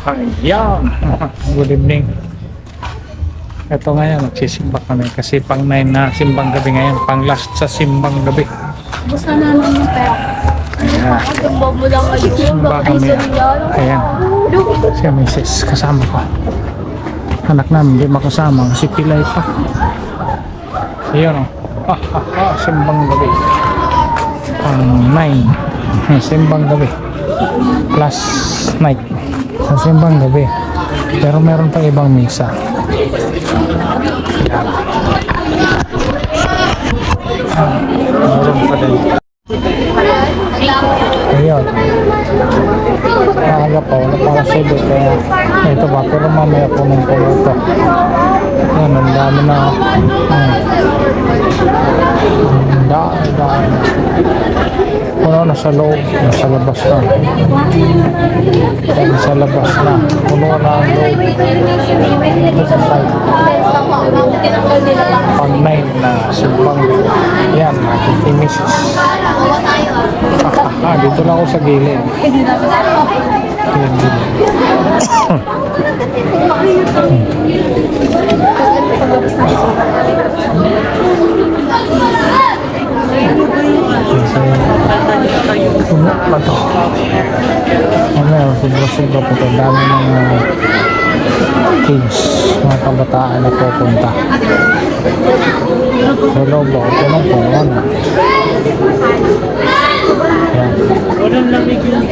Ayan. Good evening. Ito ngayon, nagsisimba kami kasi pang 9 na simbang gabi ngayon. Pang last sa simbang gabi. Gusto naman yung pera. Ayan. Tumbo mo lang ngayon. Simba kami. Ayan. Si Mrs. kasama ko. Anak namin hindi makasama kasi pilay pa. Ayan o. Simbang gabi. Pang 9. Simbang gabi. Plus night. Sa simbang gabi. Pero meron pa ibang misa. Meron pa din. Ayun. Maaga pa. Wala para sa iba. Kaya ito ba. Pero mamaya punong-puno ito. Yan. Ang dami na. Daan. Puno na sa loob. Nasa labas na. Sa labas na. Puno na ang loob. Ito sa side. Pang 9 na simbang. Yan. Nakikimisis. Dito lang ako sa gilid. Puno pa to. Sobra-sobra po ito. Dami ng kids, mga kabataan na pupunta. Sa loob ako, punong-puno na. Yan. Walang lamig yun.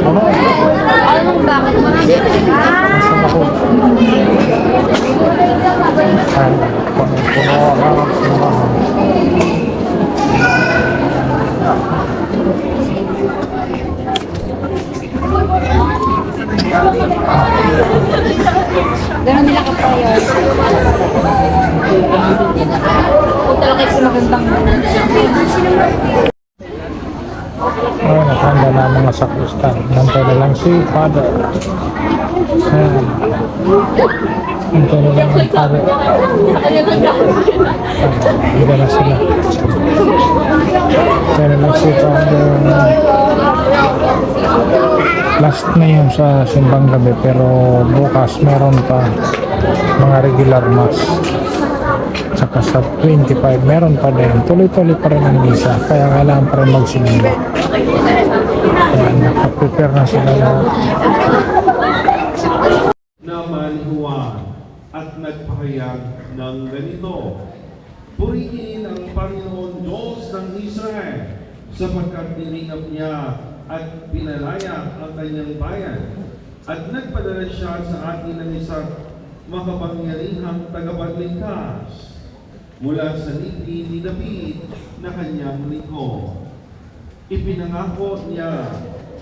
Puno. Anong bakit mo na Nasaan ako? Puno ang simbahan. Ganun nila ka-prayer. Punta lang kayo sa magandang Ayun, nakahanda na ang mga sakristan. Nantay na lang si Father. Ayan. Nantay na lang ang Father. Hindi na sila. Nantay na lang si Father. Last na yun sa simbang gabi, pero bukas meron pa mga regular mass. Saka sa 25 meron pa din. Tuloy-tuloy pa rin ang misa, kaya kailangan pa rin magsimba. Ayan, nakaprepare na sila lahat. Naman Juan at nagpahayag ng ganito: Purihin ang Panginoon Diyos ng Israel sapagkat nilingap niya at pinalaya ang kanyang bayan at nagpadala siya sa atin ng isang makapangyarihang tagapagligtas mula sa lipi ni David na kanyang lingkod. Ipinangako niya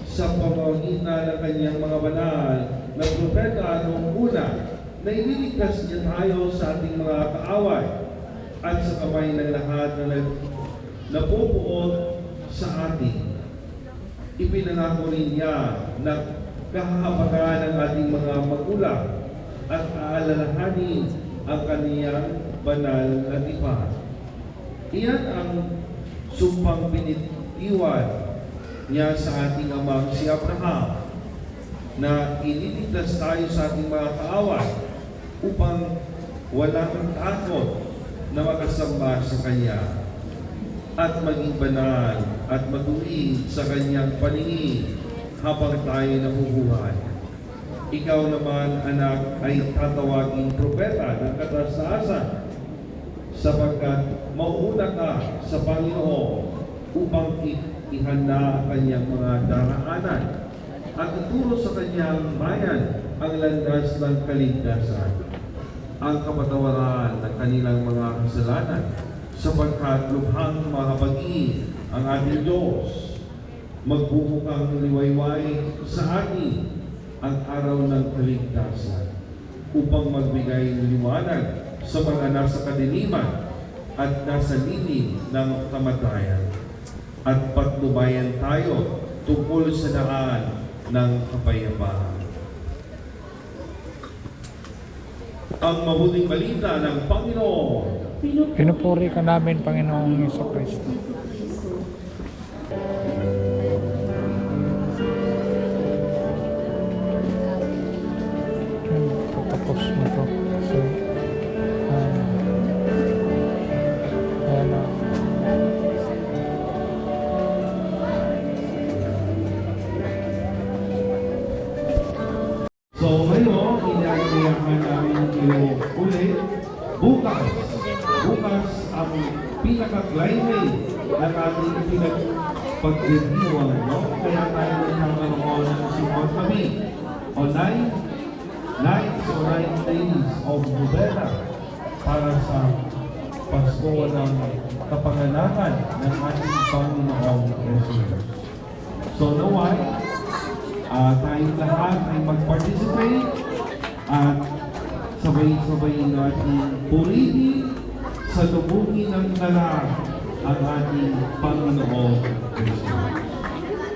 sa pamamagitan ng kanyang mga banal na propeta noong una na ililigtas niya tayo sa ating mga kaaway at sa kamay ng lahat na napupuot sa atin. Ipinangako rin niya na kahahabagan ng ating mga magulang at aalalahanin ang kaniyang banal na tipan. Iyan ang sumpang pinitiwan niya sa ating amang si Abraham na ililigtas tayo sa ating mga kaaway upang walang takot na makasamba sa Kanya at maging banal at matuwid sa Kanyang paningin habang tayo nabubuhay. Ikaw naman, anak, ay tatawaging propeta ng kataasan sapagkat mauuna ka sa Panginoon upang ihanda ang Kanyang mga daraanan at ituro sa Kanyang bayan ang landas ng kaligtasan, ang kapatawaran ng kanilang mga kasalanan, sapagkat lubhang mahabagin ang ating Diyos. Magbubukang liwayway sa atin ang araw ng kaligtasan upang magbigay ng liwanag sa mga nasa kadiliman at nasa lilim ng kamatayan at patnubayan tayo tungkol sa daan ng kapayapaan. Ang mabuting balita ng Panginoon. Pinupuri ka namin, Panginoong Hesus Kristo. So ngayon, inaayahan namin kayo ulit. Bukas ang pinaka-climate ng ating pinagpagdiriwang, no? Kaya tayo nagkakaroon ng simbang kami o 9 nights o 9 days of novena para sa Pasko ng kapanganakan ng ating Panginoong Jesus. So naway, tayong lahat ay mag-participate at sabay-sabay natin purihin sa lubungin ng dalag ang ating Panginoong Jesus.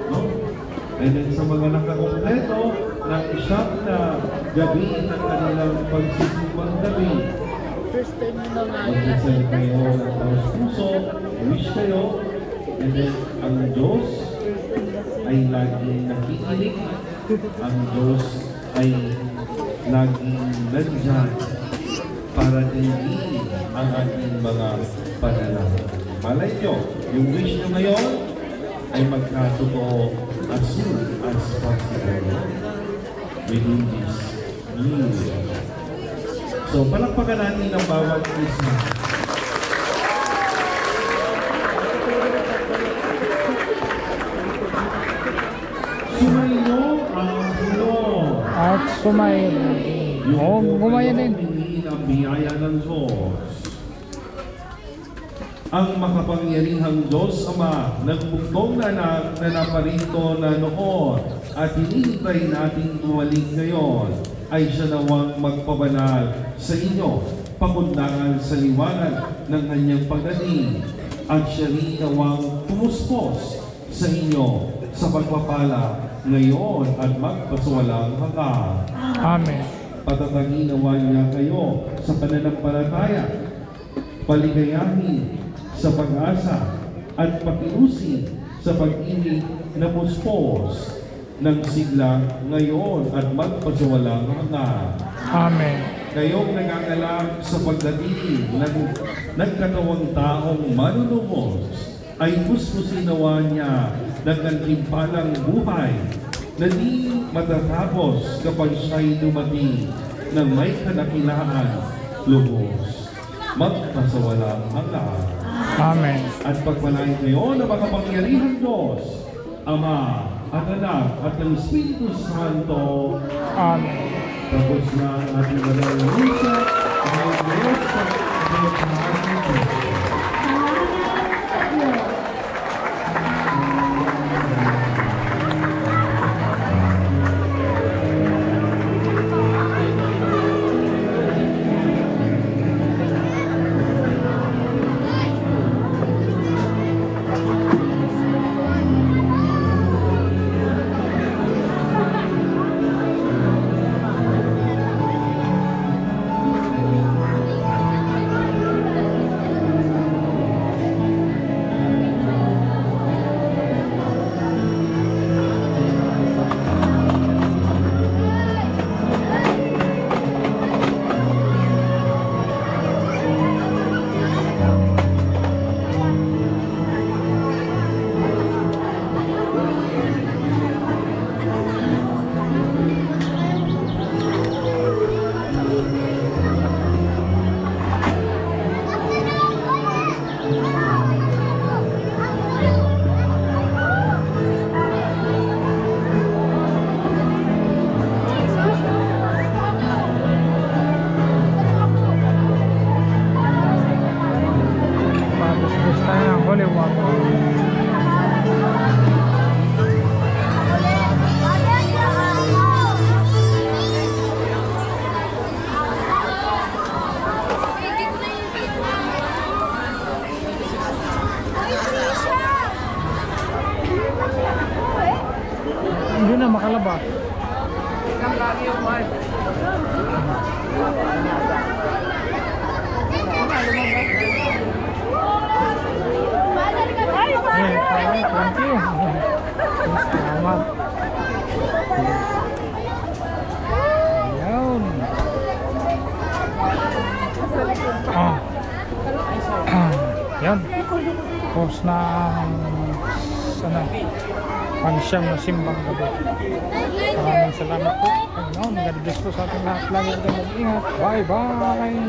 No? And then sa mga nakakompleto ng isang na gabi ng kanilang pagsisimbang gabi, mag-isal kayo ng taos puso, wish kayo, and then ang Diyos ay laging nakikinig, ang Diyos ay laging nandiyan para dinggin ang ating mga panalangin. Malay nyo, yung wish nyo ngayon ay magkatotoo as soon as possible within this new year. So, palakpakan natin ang bawat isa. Sumayo ang Diyos. At sumayin. Oo, gumaya din. Ang biyaya ng Diyos. Ang makapangyarihang Diyos Ama, nagbugtong na anak na naparito na noon at hinihintay nating bumalik ngayon, ay siya nawang magpabanal sa inyo, pakundangan sa liwanag ng kanyang pagdating, at siya rin nawang pumuspos sa inyo sa pagpapala ngayon at magpaswalang hanggan. Amen. Patatagin nawa niya kayo sa pananampalataya, paligayahin sa pag-asa, at pakiusin sa pag-ibig na puspos ng sigla ngayon at magpasawalang hanggan. Amen. Kayong nagagalak sa pagdating ng nagkatawang taong manunubos, ay puspusin nawa niya ng gantimpalang buhay na di matatapos kapag siya'y dumating ng may kadakilaan lubos. Magpasawalang hanggan. Amen. At pagpalain kayo na makapangyarihang Diyos, Ama at Anak at ng Espiritu Santo. Amen. Tapos na ang ating banal na misa, ang Diyos sa ating Diyos. Hindi na makalaba. Thank you. Salamat. Ayun. Yan. Post na sana. Pang-siyam na simbang gabi. Maraming salamat po. Panginoon, God bless po sa ating lahat. Lagi natin mag-ingat. Bye-bye!